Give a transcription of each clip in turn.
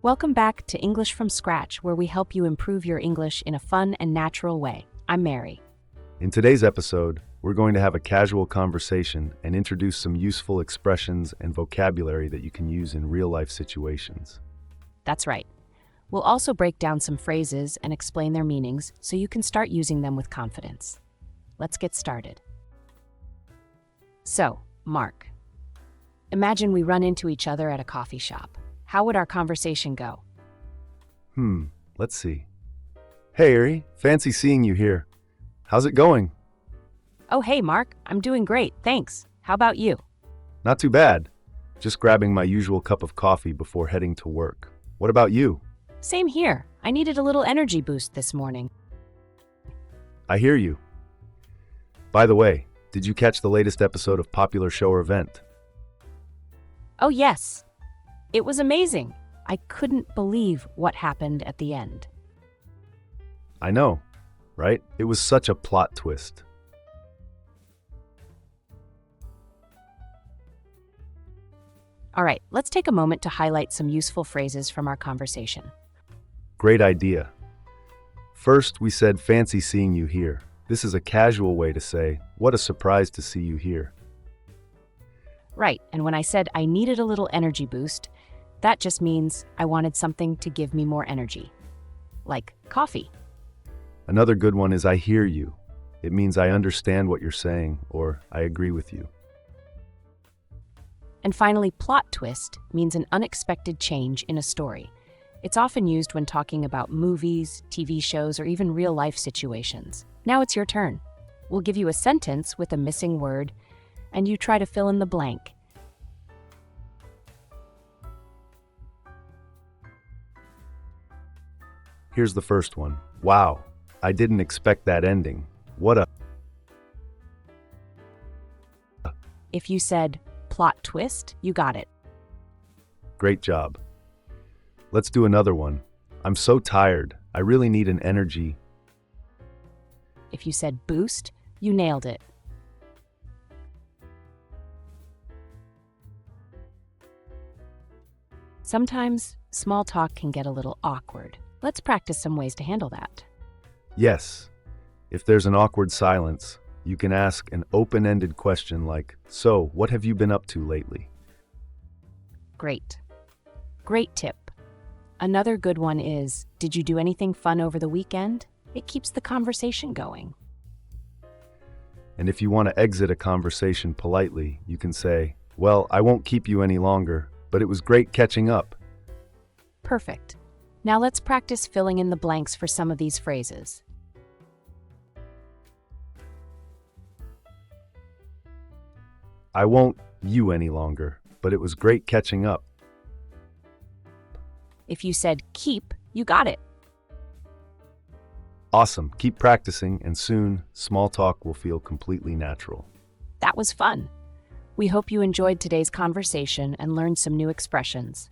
Welcome back to English from Scratch, where we help you improve your English in a fun and natural way. I'm Mary. In today's episode, we're going to have a casual conversation and introduce some useful expressions and vocabulary that you can use in real-life situations. That's right. We'll also break down some phrases and explain their meanings so you can start using them with confidence. Let's get started. So, Mark, imagine we run into each other at a coffee shop. How would our conversation go? Let's see. Hey, Ari, fancy seeing you here. How's it going? Oh, hey, Mark, I'm doing great, thanks. How about you? Not too bad. Just grabbing my usual cup of coffee before heading to work. What about you? Same here. I needed a little energy boost this morning. I hear you. By the way, did you catch the latest episode of Popular Show or Event? Oh, yes. It was amazing. I couldn't believe what happened at the end. I know, right? It was such a plot twist. All right, let's take a moment to highlight some useful phrases from our conversation. Great idea. First, we said, fancy seeing you here. This is a casual way to say, what a surprise to see you here. Right, and when I said I needed a little energy boost, that just means I wanted something to give me more energy, like coffee. Another good one is I hear you. It means I understand what you're saying, or I agree with you. And finally, plot twist means an unexpected change in a story. It's often used when talking about movies, TV shows, or even real-life situations. Now it's your turn. We'll give you a sentence with a missing word, and you try to fill in the blank. Here's the first one. Wow, I didn't expect that ending. What a... If you said plot twist, you got it. Great job. Let's do another one. I'm so tired. I really need an energy. If you said boost, you nailed it. Sometimes small talk can get a little awkward. Let's practice some ways to handle that. Yes. If there's an awkward silence, you can ask an open-ended question like, so, what have you been up to lately? Great. Great tip. Another good one is, did you do anything fun over the weekend? It keeps the conversation going. And if you want to exit a conversation politely, you can say, well, I won't keep you any longer, but it was great catching up. Perfect. Now let's practice filling in the blanks for some of these phrases. I won't you any longer, but it was great catching up. If you said keep, you got it. Awesome. Keep practicing, and soon, small talk will feel completely natural. That was fun. We hope you enjoyed today's conversation and learned some new expressions.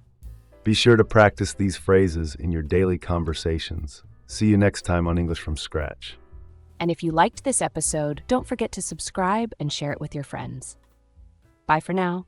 Be sure to practice these phrases in your daily conversations. See you next time on English from Scratch. And if you liked this episode, don't forget to subscribe and share it with your friends. Bye for now.